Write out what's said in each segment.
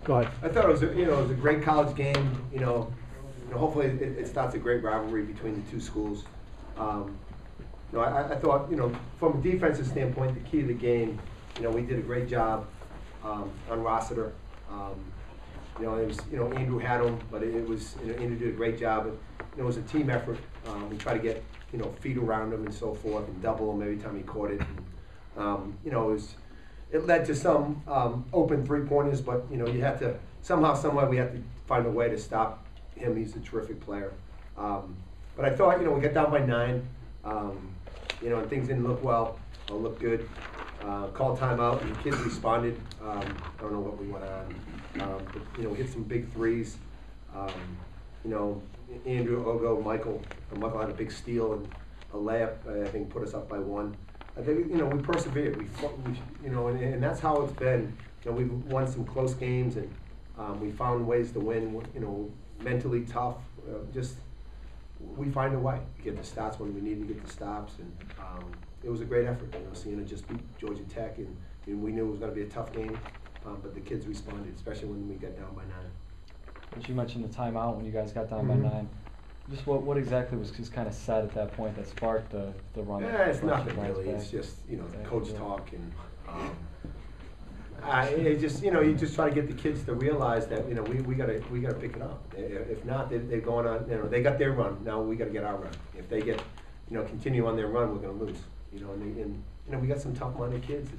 Go ahead. I thought it was it was a great college game. Hopefully it starts a great rivalry between the two schools. I thought from a defensive standpoint, the key to the game, we did a great job on Rossiter. It was Andrew had him, but it was Andrew did a great job. It was a team effort. We tried to get feet around him and so forth, and double him every time he caught it. And, it led to some open 3-pointers, but you had to somehow, some way, we had to find a way to stop him. He's a terrific player. But I thought we got down by 9, and things didn't look well, or look good. Called timeout, and the kids responded. I don't know what we went on, but we hit some big threes. Andrew, Ogo, Michael had a big steal and a layup. I think put us up by 1. I think we persevered. We and that's how it's been. We've won some close games, and we found ways to win. Mentally tough. We find a way to get the stops when we need to get the stops, and it was a great effort. Siena just beat Georgia Tech, and we knew it was going to be a tough game, but the kids responded, especially when we got down by 9. As you mentioned the timeout when you guys got down by 9. Just what exactly was just kind of said at that point that sparked the run? Yeah, it's nothing really. It's just the coach talk, and it just you just try to get the kids to realize that we gotta pick it up. If not, they're going on. They got their run. Now we got to get our run. If they get continue on their run, we're going to lose. And we got some tough-minded kids,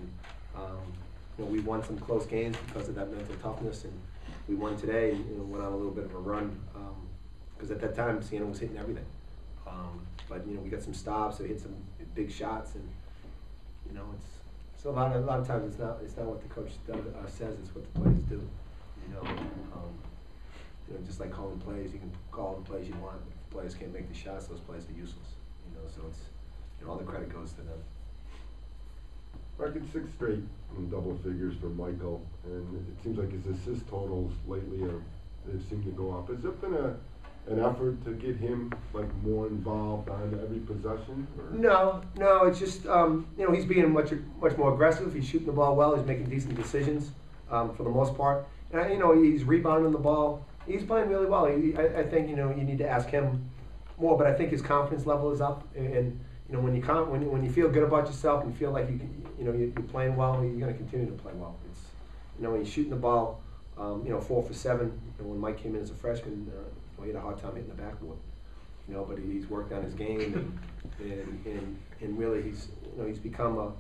and we won some close games because of that mental toughness, and we won today and went on a little bit of a run. Because at that time, Siena was hitting everything. But we got some stops, so we hit some big shots, and it's a lot of times it's not what the coach says, it's what the players do. Just like calling plays, you can call the plays you want. If the players can't make the shots, those plays are useless. So it's all the credit goes to them. Mark, it's 6 straight in double figures for Michael, and it seems like his assist totals lately they've seemed to go up. Has there been an effort to get him more involved on every possession? Or? No, it's just he's being much more aggressive. He's shooting the ball well. He's making decent decisions for the most part. And he's rebounding the ball. He's playing really well. I think you need to ask him more, but I think his confidence level is up. And when you feel good about yourself and feel like you're playing well, you're going to continue to play well. It's when you're shooting the ball, 4 for 7. And when Mike came in as a freshman, he had a hard time hitting the backboard. But he's worked on his game, and really he's become a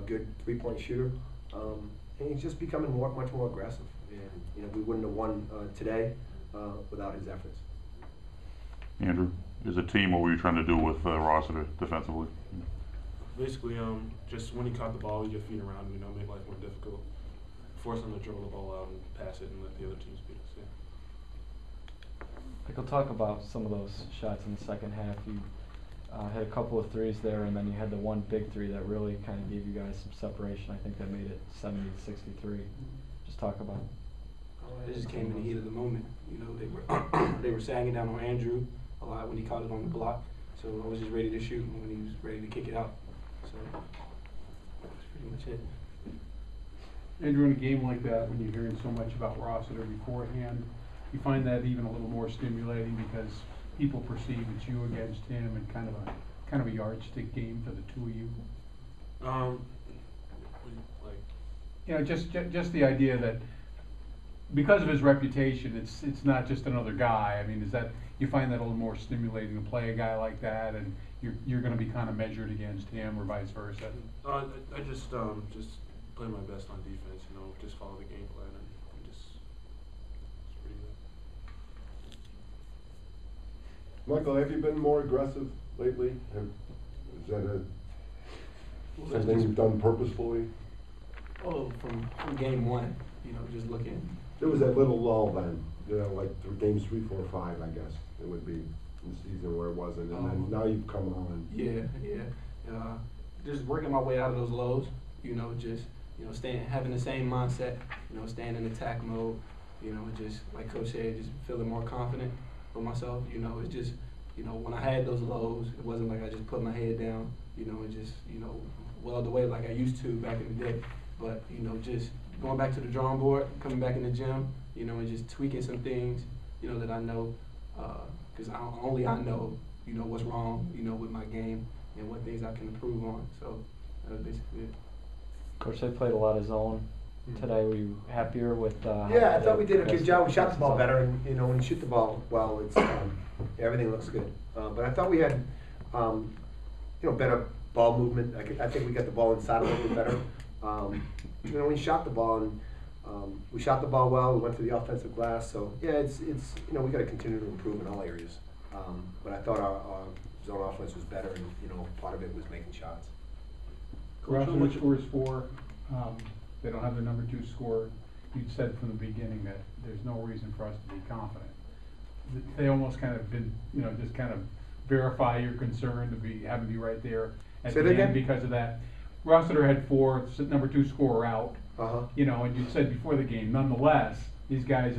good 3-point shooter, and he's just becoming much more aggressive. And we wouldn't have won today without his efforts. Andrew, as a team, what were you trying to do with Rossiter defensively? Basically, just when he caught the ball, we get feet around him, make life more difficult. Force him to dribble the ball out and pass it and let the other teams beat us. Yeah. Michael, talk about some of those shots in the second half. You had a couple of threes there, and then you had the one big 3 that really kind of gave you guys some separation. I think that made it 70-63. Just talk about it. It just came in the heat of the moment. They were sagging down on Andrew a lot when he caught it on the block. So I was just ready to shoot when he was ready to kick it out. So that's pretty much it. Andrew, in a game like that, when you're hearing so much about Rossiter beforehand, you find that even a little more stimulating because people perceive it's you against him, and kind of a yardstick game for the two of you. Just the idea that because of his reputation, it's not just another guy. I mean, is that you find that a little more stimulating to play a guy like that, and you're going to be kind of measured against him, or vice versa? I just play my best on defense. Just follow the game plan, and it's pretty good. Michael, have you been more aggressive lately? Is that something you've done purposefully? Oh, from game 1, just looking. There was that little lull then, like through games 3, 4, 5, I guess it would be in the season where it wasn't, and then now you've come on. Yeah. Just working my way out of those lows. Having the same mindset. Staying in attack mode. Just like Coach said, just feeling more confident with myself. It's just when I had those lows, it wasn't like I just put my head down. And just welled away like I used to back in the day. But just going back to the drawing board, coming back in the gym, you know, and just tweaking some things, you know, that I know, because only I know, you know, what's wrong, you know, with my game and what things I can improve on. So that's basically it. Coach, they played a lot of zone today. Were you happier with? Yeah, I thought we did a good job. We shot the ball zone? better, and you know, when you shoot the ball well, it's everything looks good. But I thought we had, you know, better ball movement. I think we got the ball inside a little bit better. You know, we shot the ball and we shot the ball well. We went to the offensive glass. So yeah, it's you know, we got to continue to improve in all areas. But I thought our zone offense was better, and you know, part of it was making shots. Rossiter scores 4. They don't have the number 2 scorer. You said from the beginning that there's no reason for us to be confident. They almost kind of been, you know, just kind of verify your concern to be having to be right there at Say the that end again? because of that. Rossiter had 4, number 2 scorer out. You know, and you said before the game, nonetheless, these guys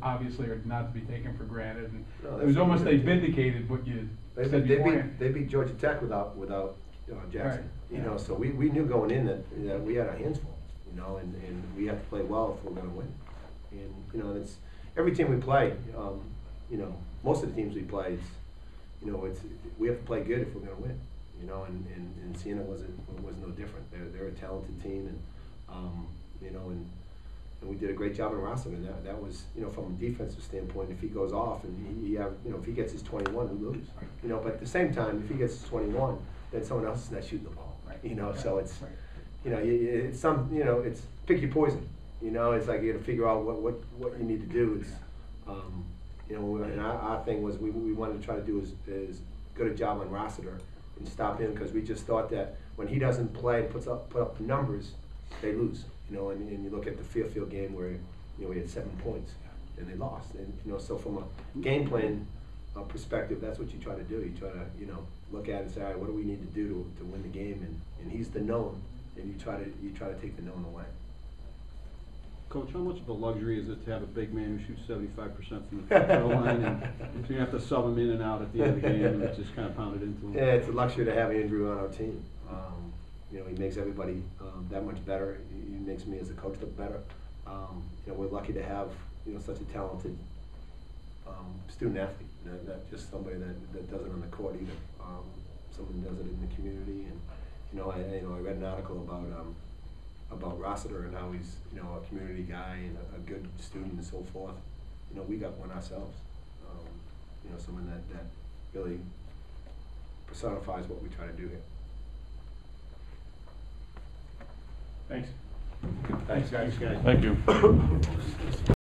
obviously are not to be taken for granted. And No, it was that's almost what we they did. vindicated what you said beforehand. They beat Georgia Tech without Jackson. Right, You yeah. know, so we knew going in that we had our hands full. You know, and we have to play well if we're going to win. And you know, it's every team we play. You know, most of the teams we play, you know, we have to play good if we're going to win. You know, and Siena was no different. They're a talented team, and you know, and we did a great job in Rossiter. And that was, you know, from a defensive standpoint, if he goes off and you know, if he gets his 21, we lose. You know, but at the same time, if he gets his 21, then someone else is not shooting the ball. Right. You know, Right. so it's. Right. You know, it's you know, it's pick your poison. You know, it's like you got to figure out what you need to do. It's, you know, and our thing was we wanted to try to do as good a job on Rossiter and stop him, because we just thought that when he doesn't play and put up the numbers, they lose. You know, and you look at the Fairfield game where, you know, we had 7 points and they lost. And you know, so from a game plan perspective, that's what you try to do. You try to, you know, look at it and say, all right, what do we need to do to win the game? And he's the known. And you try to take the known away. Coach, how much of a luxury is it to have a big man who shoots 75% from the free throw line, and so you have to sub him in and out at the end of the game, and it's just kind of pounded into him? Yeah, it's a luxury to have Andrew on our team. You know, he makes everybody that much better. He makes me as a coach look better. You know, we're lucky to have, you know, such a talented student athlete. Not just somebody that does it on the court either. Someone does it in the community. And you know, I read an article about Rossiter and how he's, you know, a community guy and a good student and so forth. You know, we got one ourselves. You know, someone that really personifies what we try to do here. Thanks. Thanks, guys. Thank you.